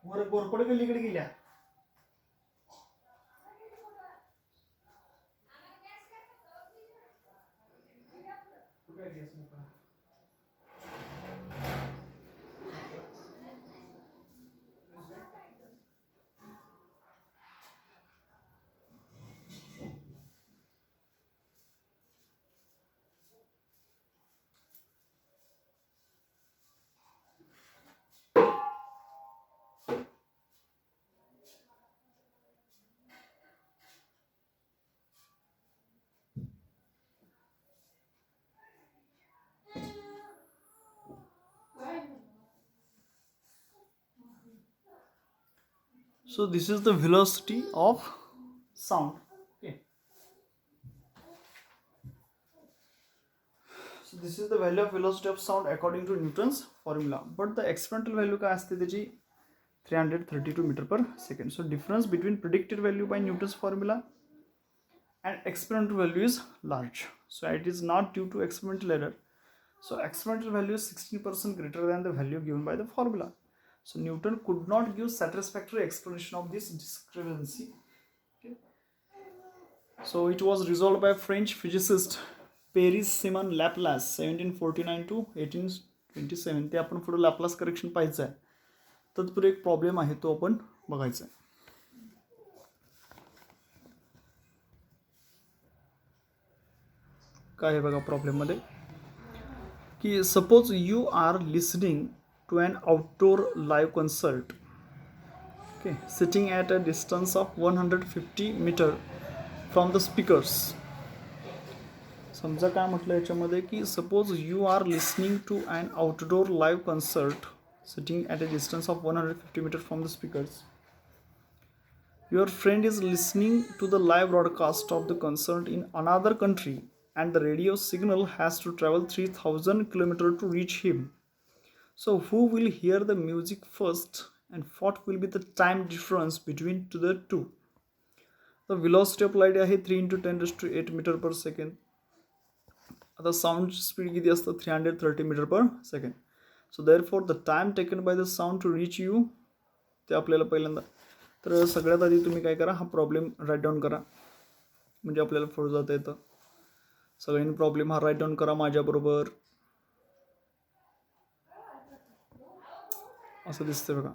वर गोरपड गल्लीकडे गेल्या. So this is the velocity of sound. Okay. So this is the value of velocity of sound according to Newton's formula. But the experimental value काय असते त्याची 332 meter per second. So difference between predicted value by Newton's formula and experimental value is large. So it is not due to experimental error. So experimental value is 16% greater than the value given by the formula. So Newton could not give satisfactory explanation of this discrepancy. Okay. So it was resolved by French physicist Paris-Simon Laplace 1749 to 1827. ते आपण पुढे Laplace correction पाहायचं आहे. तत्पूर्वी एक problem आहे तो आपण बघायचा आहे. काय आहे बघा प्रॉब्लेम मध्ये की suppose you are listening to an outdoor live concert, okay, sitting at a distance of 150 meter from the speakers. समजा काय म्हटलं याच्यामध्ये की suppose you are listening to an outdoor live concert sitting at a distance of 150 meter from the speakers. Your friend is listening to the live broadcast of the concert in another country and the radio signal has to travel 3000 kilometer to reach him. So who will hear the music first and what will be the time difference between the two? The velocity of light आहे 3 × 10⁸ meter per second. आता sound speed किती असतं 330 meter per second. So therefore the time taken by the sound to reach you ते आपल्याला पहिल्यांदा तर सगळ्यात आधी तुम्ही काय करा हा प्रॉब्लेम राईट डाऊन करा म्हणजे आपल्याला पुढे जाता येतं. सगळ्यांनी प्रॉब्लेम हा राईट डाऊन करा माझ्याबरोबर. असं दिसतंय बघा.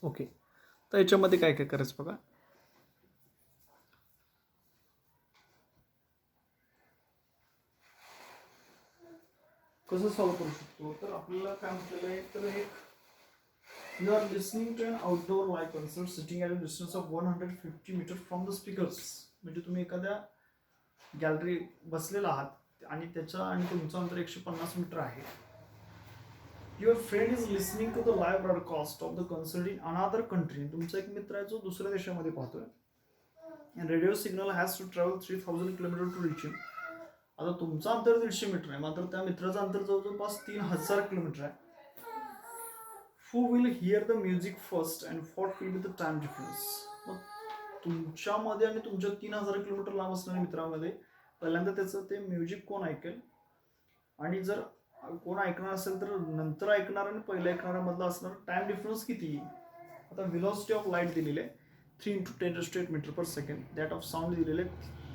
ओके तर याच्यामध्ये काय काय करायचं बघा. कसं सॉल्व्ह करू शकतो तर आपल्याला काय म्हटलेलं आहे तर एक you are listening to an outdoor live concert sitting at a distance of 150 meter from the speakers. म्हणजे तुम्ही एखाद्या गॅलरी बसलेला आहात आणि त्याचा आणि तुमचं अंतर 150 मीटर आहे. Your friend is listening to the live broadcast of the concert in another country. तुमचा एक मित्र आहे जो दुसऱ्या देशामध्ये पाहतोय. And radio signal has to travel 3000 kilometer to reach him. आता तुमचं अंतर 150 मीटर आहे मात्र त्या मित्राचं अंतर जवळपास 3000 किलोमीटर आहे. Who will hear the music first and what will be the time difference. मग तुमच्यामध्ये आणि तुमच्या 3000 किलोमीटर लांब असणाऱ्या मित्रामध्ये पहिल्यांदा त्याचं ते म्युझिक कोण ऐकेल आणि जर कोण ऐकणार असेल तर नंतर ऐकणार आणि पहिल्या ऐकणाऱ्यामधला असणार टाइम डिफरन्स किती. आता व्हेलॉसिटी ऑफ लाईट दिलेले आहे 3 × 10⁸ meter per second. That of sound दिलेले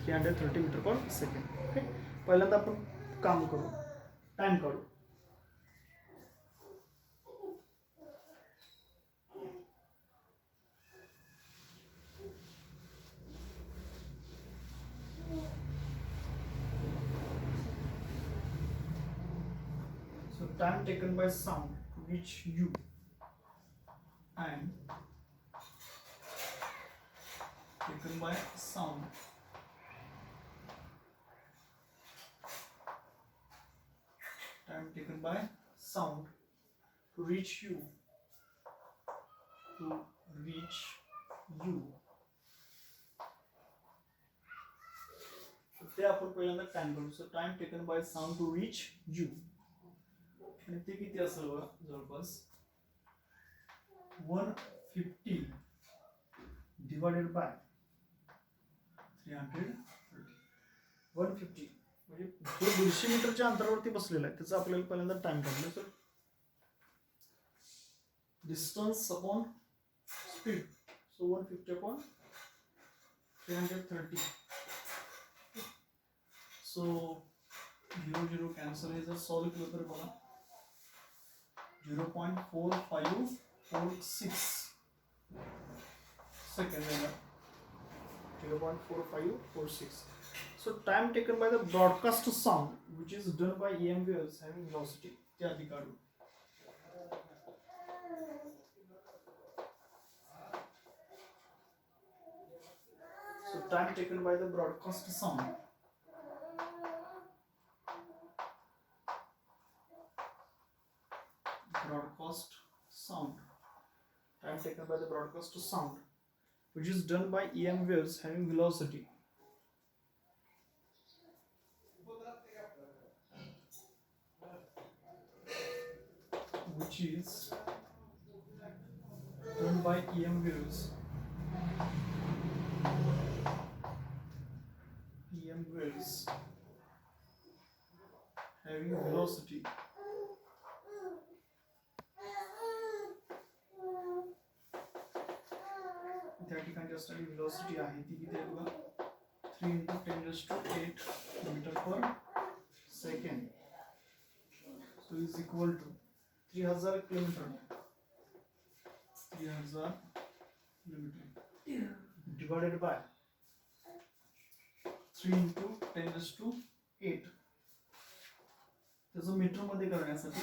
330 मीटर पर सेकंड. ओके पहिल्यांदा आपण काम करू टाइम काढू. time taken by sound to reach you and taken by sound time taken by sound to reach you ते आपण पहिल्यांदा टाइम करू. So time taken by sound to reach you आणि ते किती असेल बघा जवळपास 150 डिवाइडेड बाय 330 150 म्हणजे जो 150 मीटरच्या अंतरावरती बसलेला आहे त्याचा आपल्याला पहिल्यांदा टाइम काढला. Sir distance upon speed so 150 upon 330 सो 0 कॅन्सल हे जर सॉल्व केलं तर बघा 0.4546 सेकंड आहे 0.4546. So time taken by the broadcast sound which is done by EM waves having velocity ते आधी काढू. So time taken by the broadcast sound time taken by the broadcast sound which is done by EM waves having velocity which is done by EM waves having velocity त्या ठिकाणी असणारी velocity आहे ती किती आहे बघा 3 × 10⁸ meter per second so is equal to 3000 kilometre divided by 3 × 10⁸ त्याचं metre मध्ये करण्यासाठी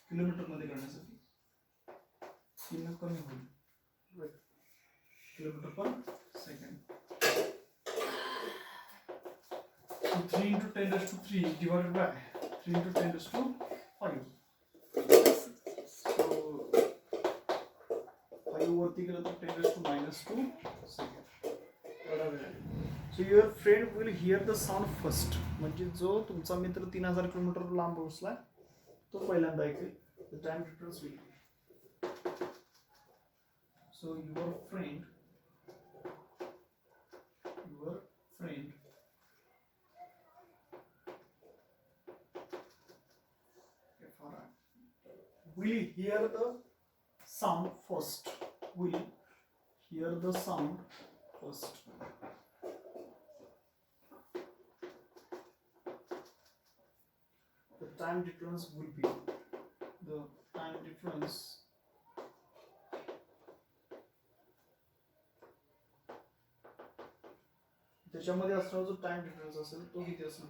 किलोमीटर मध्ये करण्यासाठी किंमत कमी होईल kilometre per second. So 3 × 10⁻³ divided by 3 × 10⁵. So 5 वरती गेलं तर 10⁻² second. So your friend will hear the sound first. म्हणजे जो तुमचा मित्र 3000 किलोमीटर लांब पोहोचलाय तो पहिल्यांदा ऐकेल. The time difference will be. So your friend will hear the sound first. The time difference will be त्याच्यामध्ये असणारा जो टाइम डिफरन्स असेल तो किती असेल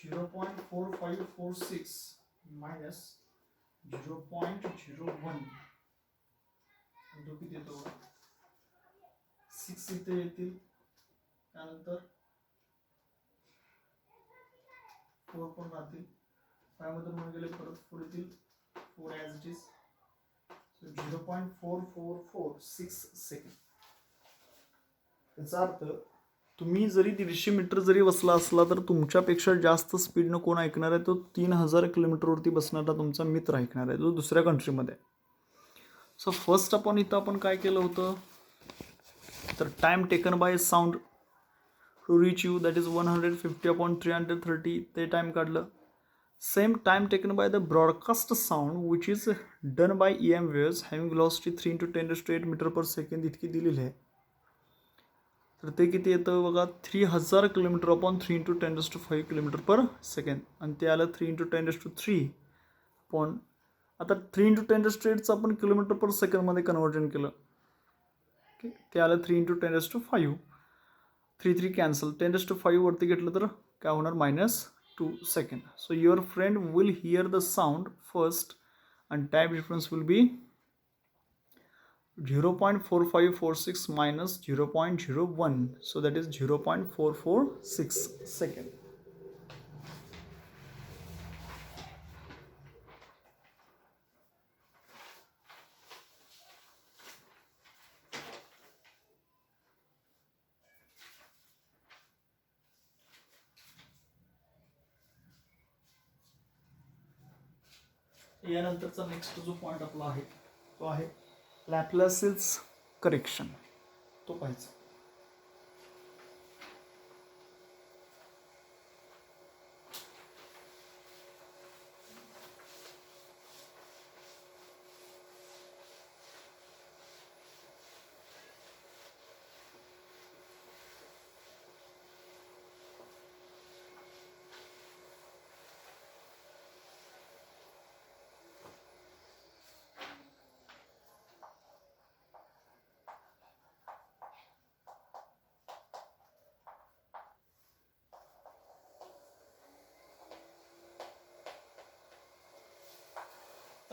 0.4546 minus 0.01 तो किती येतो 6 इथे येतील त्यानंतर 4 पण राहतील 5 मधून म्हणून गेले परत 4 येतील 4 as it is so 0.4446 second. याचा अर्थ तुम्ही जरी 150 मीटर जरी बसला असला तर तुमच्यापेक्षा जास्त स्पीडनं कोण ऐकणार आहे तो 3000 किलोमीटरवरती बसणारा तुमचा मित्र ऐकणार आहे जो दुसऱ्या कंट्रीमध्ये. सो फर्स्ट आपण काय केलं होतं तर time taken by sound to reach you that is 150/330 ते टाइम काढलं. Same time taken by the broadcast sound which is done by EM waves having velocity 3 × 10⁸ meter per second इतकी दिलेली आहे. तर ते किती येतं बघा 3000 kilometer upon 3 × 10⁵ kilometer per second आणि ते आलं 3 × 10⁻³ अपॉन आता 3 × 10⁻⁸ आपण किलोमीटर पर सेकंडमध्ये कन्वर्जन केलं ओके ते आलं 3 × 10⁵. 3 कॅन्सल 10⁻⁵ वरती घेतलं तर काय होणार -10 2 seconds. So your friend will hear the sound first and time difference will be 0.4546 minus 0.01. So that is 0.446 second. यानंतरचा नेक्स्ट जो पॉइंट आपला आहे तो आहे लॅपलासिस करेक्शन. तो पाहायचा.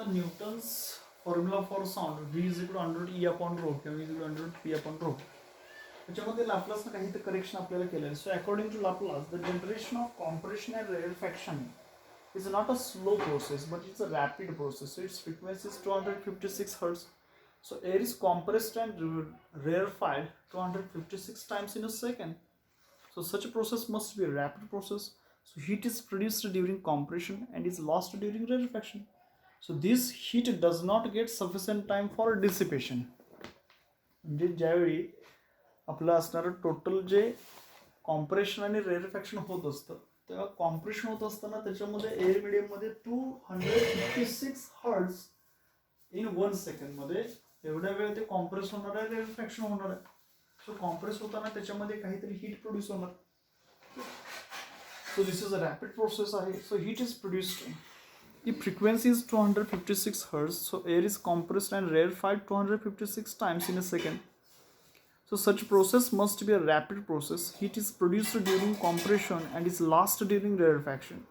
Newton's formula for sound V is equal to √E upon rho किंवा V is equal to √P upon rho. त्याच्यामध्ये लाप्लासनं काही करेक्शन आपल्याला केलं आहे. So according to Laplace the generation of compression and rarefaction is not a slow process but it's a rapid process. So its frequency is 256 hertz. So air is compressed and rarefied 256 times in a second. So such a process must be a rapid process. So heat is produced during compression and is lost during rarefaction. So this heat does not get sufficient time for dissipation. म्हणजे ज्यावेळी आपलं असणारं total जे compression आणि रेअरफॅक्शन होत असतं तेव्हा compression होत असताना त्याच्यामध्ये एअर मीडियममध्ये 256 हर्ट्ज इन 1 सेकंड मध्ये एवढ्या वेळ ते कॉम्प्रेस होणार आहे, रेअरफॅक्शन होणार आहे. सो कॉम्प्रेस होताना त्याच्यामध्ये काहीतरी हीट प्रोड्यूस होणार. So this is a rapid process आहे. So heat is produced. The frequency is 256 hertz. So air is compressed and rarefied 256 times in a second. So such process must be a rapid process. Heat is produced during compression and is lost during rarefaction.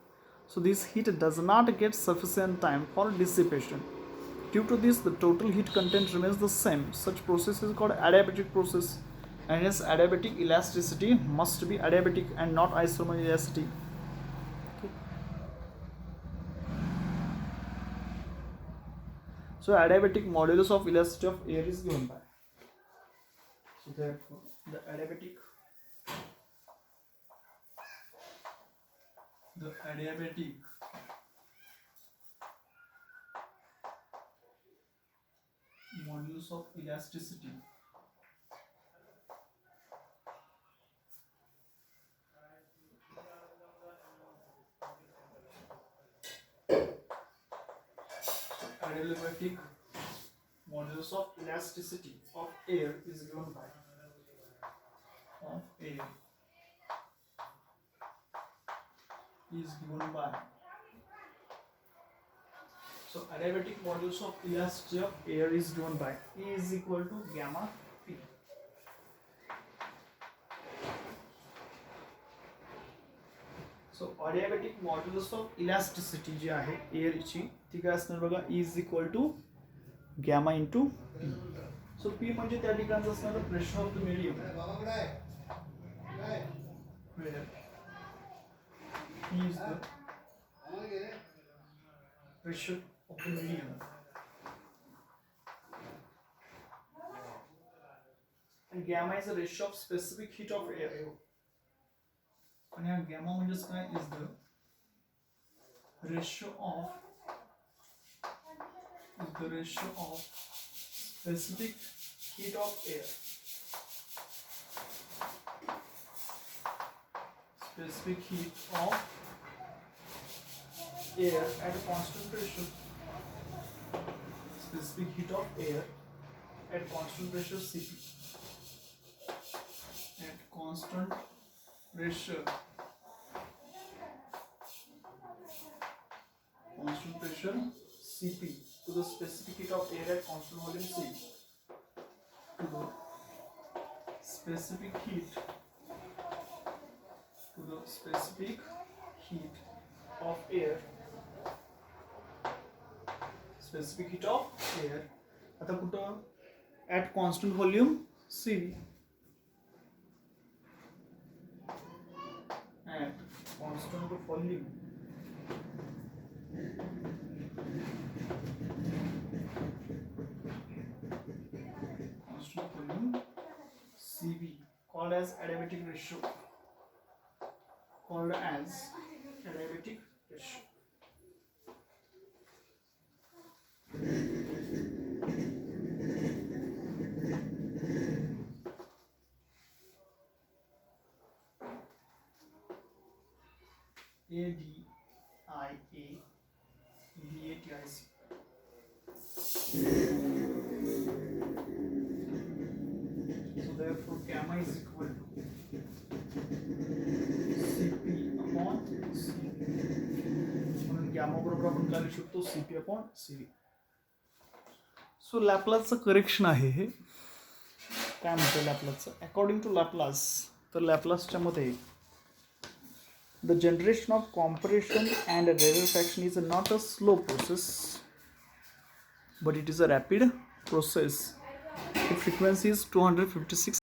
So this heat does not get sufficient time for dissipation. Due to this, the total heat content remains the same. Such process is called adiabatic process. And hence adiabatic elasticity must be adiabatic and not isothermal elasticity. So adiabatic modulus of elasticity of air is given by. So therefore the adiabatic modulus of elasticity of air is given by so adiabatic modulus of elasticity of air is given by E is equal to gamma P. So adiabatic modulus of elasticity जी आहे air ची ती काय असणार बघा E is equal to gamma into P. So P म्हणजे त्या ठिकाणचं असणारं pressure of the medium where P is the pressure of the medium and gamma is a ratio of specific heat of air. आणि हा gamma म्हणजेच काय is the ratio of specific heat of air. Specific heat of air at constant pressure. Specific heat of air at constant pressure Cp. At constant pressure. Cp to the specific heat of air at constant volume C. To the specific heat heat of air, specific heat of air, आता कुठं at constant volume CV, at constant volume CV, called as adiabatic ratio, called as adiabatic ratio. ADIABATIC. So therefore gamma is equal to CP upon CV. म्हणून gamma बरोबर आपण काय लिहू शकतो CP upon CV. सो लॅपलासचं correction आहे हे. काय म्हणतं लॅपलासचं? According to Laplace, तर लॅपलासच्या मते the generation of compression and rarefaction is not a slow process, but it is a rapid process. The frequency is 256